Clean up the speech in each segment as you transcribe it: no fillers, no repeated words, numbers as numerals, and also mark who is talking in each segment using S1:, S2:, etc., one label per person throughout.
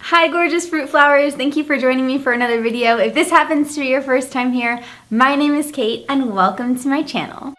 S1: Hi gorgeous fruit flowers, thank you for joining me for another video. If this happens to be your first time here, my name is Kate and welcome to my channel.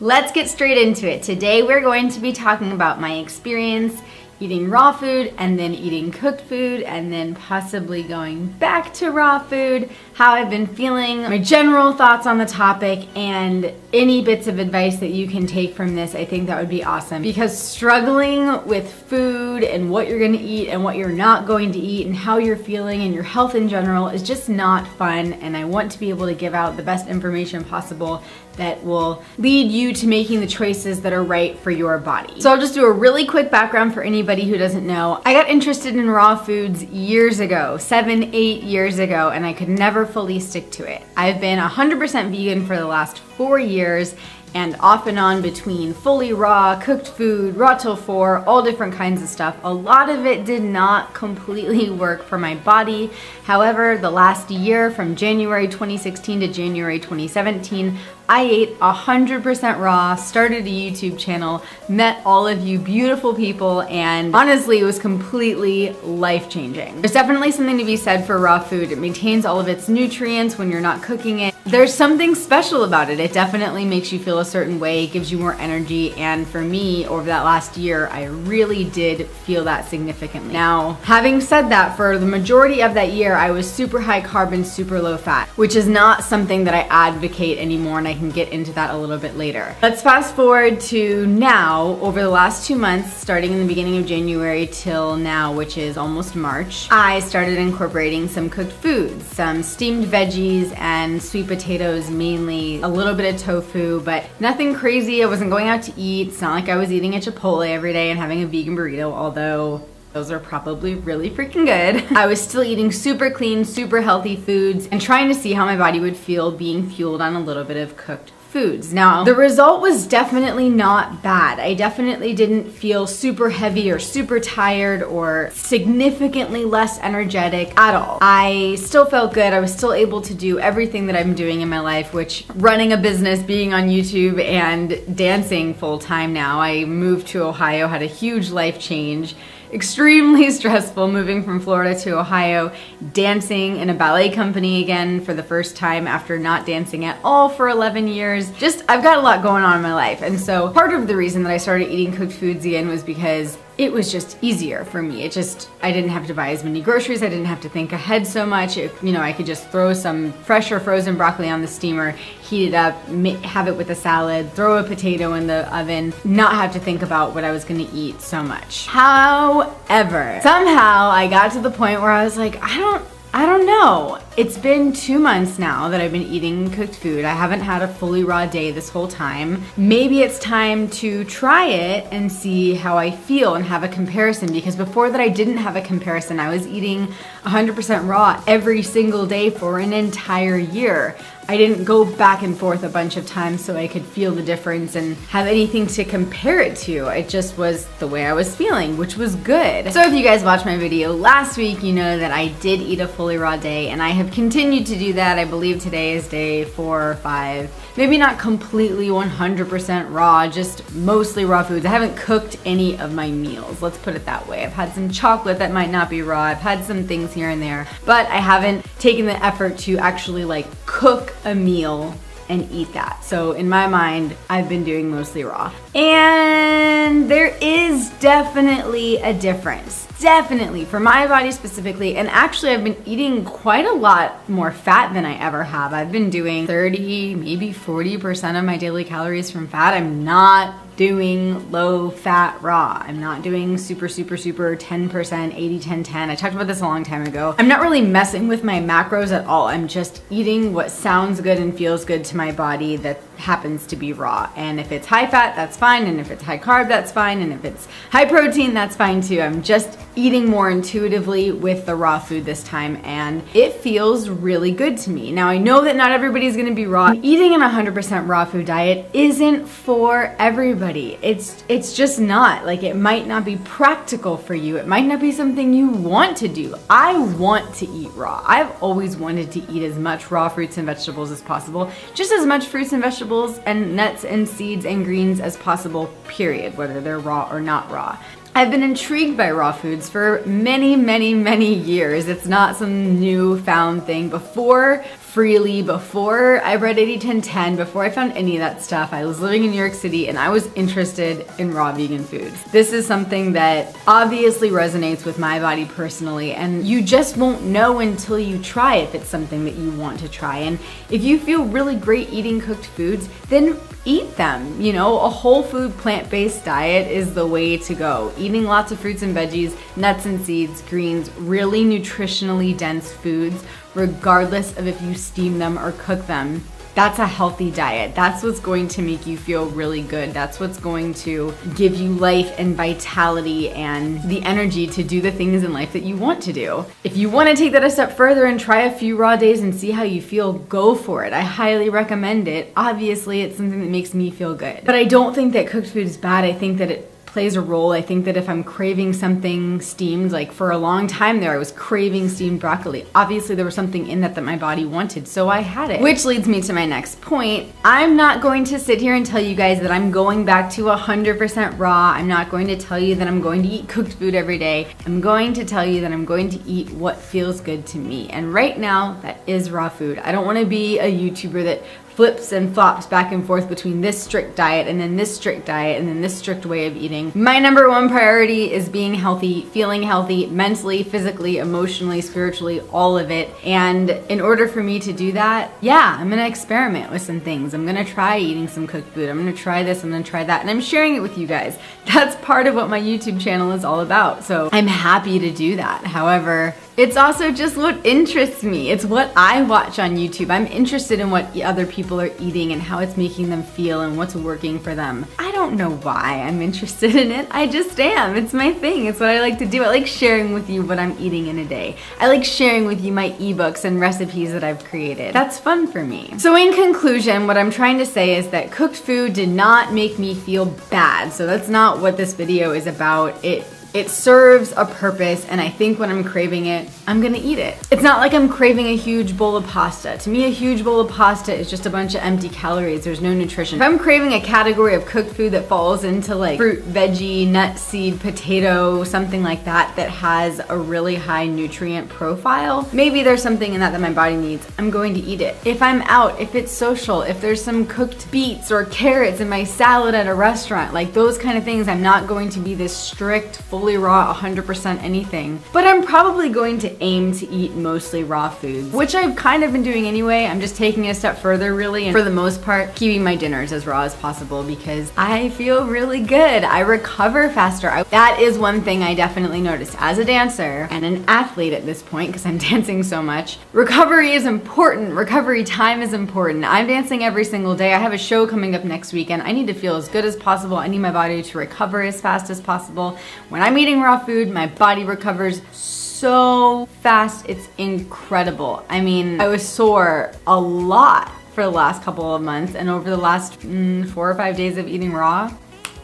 S1: Let's get straight into it. Today we're going to be talking about my experience eating raw food and then eating cooked food and then possibly going back to raw food, how I've been feeling, my general thoughts on the topic, and any bits of advice that you can take from this. I think that would be awesome, because struggling with food and what you're going to eat and what you're not going to eat and how you're feeling and your health in general is just not fun, and I want to be able to give out the best information possible that will lead you to making the choices that are right for your body. So I'll just do a really quick background for anybody who doesn't know. I got interested in raw foods years ago, 7-8 years ago, and I could never fully stick to it. I've been 100% vegan for the last 4 years, and off and on between fully raw, cooked food, raw till 4, all different kinds of stuff. A lot of it did not completely work for my body. However, the last year, from January 2016 to January 2017, I ate 100% raw, started a YouTube channel, met all of you beautiful people, and honestly, it was completely life-changing. There's definitely something to be said for raw food. It maintains all of its nutrients when you're not cooking it. There's something special about it. It definitely makes you feel a certain way, gives you more energy, and for me, over that last year, I really did feel that significantly. Now, having said that, for the majority of that year, I was super high carb and super low fat, which is not something that I advocate anymore, and I can get into that a little bit later. Let's fast forward to now. Over the last 2 months, starting in the beginning of January till now, which is almost March, I started incorporating some cooked foods, some steamed veggies and sweet potatoes mainly, a little bit of tofu, but nothing crazy. I wasn't going out to eat. It's not like I was eating at Chipotle every day and having a vegan burrito, although those are probably really freaking good. I was still eating super clean, super healthy foods and trying to see how my body would feel being fueled on a little bit of cooked foods. Now, the result was definitely not bad. I definitely didn't feel super heavy or super tired or significantly less energetic at all. I still felt good. I was still able to do everything that I'm doing in my life, which running a business, being on YouTube, and dancing full time now. I moved to Ohio, had a huge life change. Extremely stressful moving from Florida to Ohio, dancing in a ballet company again for the first time after not dancing at all for 11 years. I've got a lot going on in my life, and so part of the reason that I started eating cooked foods again was because it was just easier for me. I didn't have to buy as many groceries. I didn't have to think ahead so much. I could just throw some fresh or frozen broccoli on the steamer, heat it up, have it with a salad, throw a potato in the oven, not have to think about what I was gonna eat so much. However, somehow I got to the point where I was like, I don't know. It's been 2 months now that I've been eating cooked food. I haven't had a fully raw day this whole time. Maybe it's time to try it and see how I feel and have a comparison, because before that I didn't have a comparison. I was eating 100% raw every single day for an entire year. I didn't go back and forth a bunch of times so I could feel the difference and have anything to compare it to. It just was the way I was feeling, which was good. So if you guys watched my video last week, you know that I did eat a fully raw day, and I have continued to do that. I believe today is day 4 or 5. Maybe not completely 100% raw, just mostly raw foods. I haven't cooked any of my meals, let's put it that way. I've had some chocolate that might not be raw. I've had some things here and there, but I haven't taken the effort to actually cook a meal and eat that. So in my mind, I've been doing mostly raw. And there is definitely a difference. Definitely, for my body specifically, and actually I've been eating quite a lot more fat than I ever have. I've been doing 30, maybe 40% of my daily calories from fat. I'm not doing low fat raw. I'm not doing super 10%, 80, 10, 10. I talked about this a long time ago. I'm not really messing with my macros at all. I'm just eating what sounds good and feels good to my body that happens to be raw. And if it's high fat, that's fine. And if it's high carb, that's fine. And if it's high protein, that's fine too. I'm just eating more intuitively with the raw food this time, and it feels really good to me. Now, I know that not everybody's gonna be raw. Eating an 100% raw food diet isn't for everybody. everybody. It's just not. Like, it might not be practical for you. It might not be something you want to do. I want to eat raw. I've always wanted to eat as much raw fruits and vegetables as possible. Just as much fruits and vegetables and nuts and seeds and greens as possible, period, whether they're raw or not raw. I've been intrigued by raw foods for many, many, many years. It's not some newfound thing. Before Freely, before I read 80-10-10, before I found any of that stuff, I was living in New York City and I was interested in raw vegan foods. This is something that obviously resonates with my body personally, and you just won't know until you try if it's something that you want to try. And if you feel really great eating cooked foods, then eat them. You know, a whole food plant-based diet is the way to go. Eating lots of fruits and veggies, nuts and seeds, greens, really nutritionally dense foods, regardless of if you steam them or cook them. That's a healthy diet. That's what's going to make you feel really good. That's what's going to give you life and vitality and the energy to do the things in life that you want to do. If you want to take that a step further and try a few raw days and see how you feel, go for it. I highly recommend it. Obviously, it's something that makes me feel good. But I don't think that cooked food is bad. I think that it plays a role. I think that if I'm craving something steamed, like for a long time there, I was craving steamed broccoli. Obviously there was something in that my body wanted, so I had it. Which leads me to my next point. I'm not going to sit here and tell you guys that I'm going back to 100% raw. I'm not going to tell you that I'm going to eat cooked food every day. I'm going to tell you that I'm going to eat what feels good to me. And right now, that is raw food. I don't want to be a YouTuber that flips and flops back and forth between this strict diet and then this strict diet and then this strict way of eating. My number one priority is being healthy, feeling healthy, mentally, physically, emotionally, spiritually, all of it. And in order for me to do that, yeah, I'm gonna experiment with some things. I'm gonna try eating some cooked food. I'm gonna try this, I'm gonna try that, and I'm sharing it with you guys. That's part of what my YouTube channel is all about. So I'm happy to do that. However, it's also just what interests me. It's what I watch on YouTube. I'm interested in what other people are eating and how it's making them feel and what's working for them. I don't know why I'm interested in it. I just am. It's my thing. It's what I like to do. I like sharing with you what I'm eating in a day. I like sharing with you my ebooks and recipes that I've created. That's fun for me. So in conclusion, what I'm trying to say is that cooked food did not make me feel bad. So that's not what this video is about. It serves a purpose, and I think when I'm craving it, I'm gonna eat it. It's not like I'm craving a huge bowl of pasta. To me, a huge bowl of pasta is just a bunch of empty calories. There's no nutrition. If I'm craving a category of cooked food that falls into like fruit, veggie, nut, seed, potato, something like that, that has a really high nutrient profile, maybe there's something in that my body needs, I'm going to eat it. If I'm out, if it's social, if there's some cooked beets or carrots in my salad at a restaurant, like those kind of things, I'm not going to be this strict, fully raw, 100% anything. But I'm probably going to aim to eat mostly raw foods, which I've kind of been doing anyway. I'm just taking it a step further really, and for the most part, keeping my dinners as raw as possible because I feel really good. I recover faster. That is one thing I definitely noticed as a dancer and an athlete at this point, because I'm dancing so much. Recovery is important. Recovery time is important. I'm dancing every single day. I have a show coming up next weekend. I need to feel as good as possible. I need my body to recover as fast as possible. When I'm eating raw food, my body recovers so fast, it's incredible. I mean, I was sore a lot for the last couple of months, and over the last 4 or 5 days of eating raw,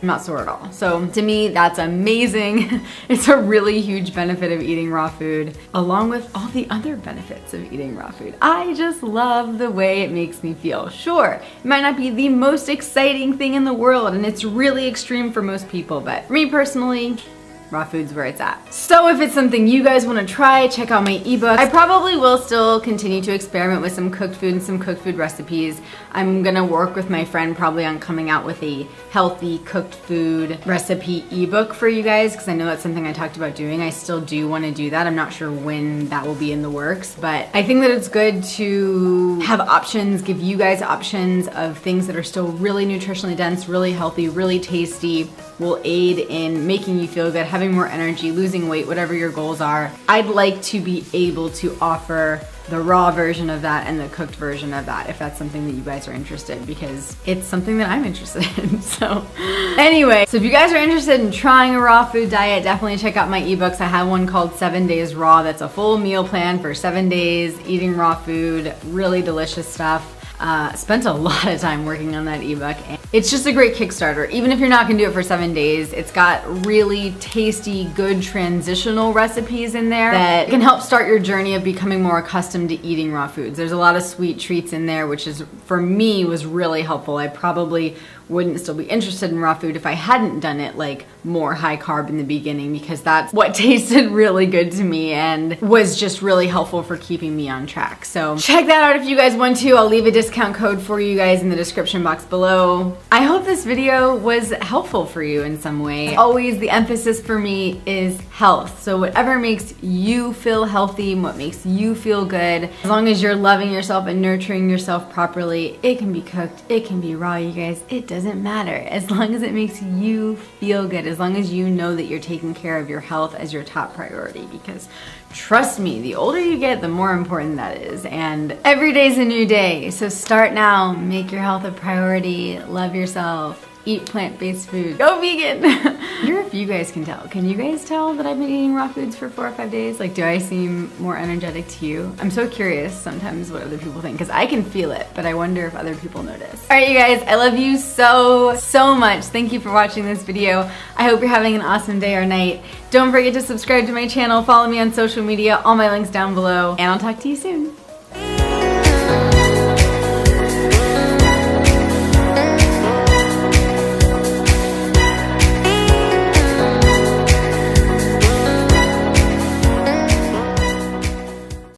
S1: I'm not sore at all. So to me, that's amazing. It's a really huge benefit of eating raw food, along with all the other benefits of eating raw food. I just love the way it makes me feel. Sure, it might not be the most exciting thing in the world, and it's really extreme for most people, but for me personally, raw food's where it's at. So if it's something you guys want to try, check out my ebook. I probably will still continue to experiment with some cooked food and some cooked food recipes. I'm gonna work with my friend probably on coming out with a healthy cooked food recipe ebook for you guys, because I know that's something I talked about doing. I still do want to do that. I'm not sure when that will be in the works, but I think that it's good to have options, give you guys options of things that are still really nutritionally dense, really healthy, really tasty, will aid in making you feel good, having more energy, losing weight, whatever your goals are. I'd like to be able to offer the raw version of that and the cooked version of that if that's something that you guys are interested in, because it's something that I'm interested in. So anyway, so if you guys are interested in trying a raw food diet, definitely check out my ebooks. I have one called 7 Days Raw. That's a full meal plan for 7 days eating raw food, really delicious stuff. Spent a lot of time working on that ebook. It's just a great Kickstarter. Even if you're not gonna do it for 7 days, it's got really tasty, good transitional recipes in there that can help start your journey of becoming more accustomed to eating raw foods. There's a lot of sweet treats in there, which is, for me, was really helpful. I probably wouldn't still be interested in raw food if I hadn't done it like more high carb in the beginning, because that's what tasted really good to me and was just really helpful for keeping me on track. So check that out if you guys want to. I'll leave a discount code for you guys in the description box below. I hope this video was helpful for you in some way. Always the emphasis for me is health. So whatever makes you feel healthy, what makes you feel good, as long as you're loving yourself and nurturing yourself properly, it can be cooked, it can be raw, you guys, it doesn't matter. As long as it makes you feel good, as long as you know that you're taking care of your health as your top priority, because trust me, the older you get, the more important that is. And every day's a new day. So start now, make your health a priority, love yourself, eat plant-based food, go vegan. I wonder if you guys can tell. Can you guys tell that I've been eating raw foods for 4 or 5 days? Like, do I seem more energetic to you? I'm so curious sometimes what other people think, because I can feel it, but I wonder if other people notice. All right, you guys, I love you so, so much. Thank you for watching this video. I hope you're having an awesome day or night. Don't forget to subscribe to my channel, follow me on social media, all my links down below, and I'll talk to you soon.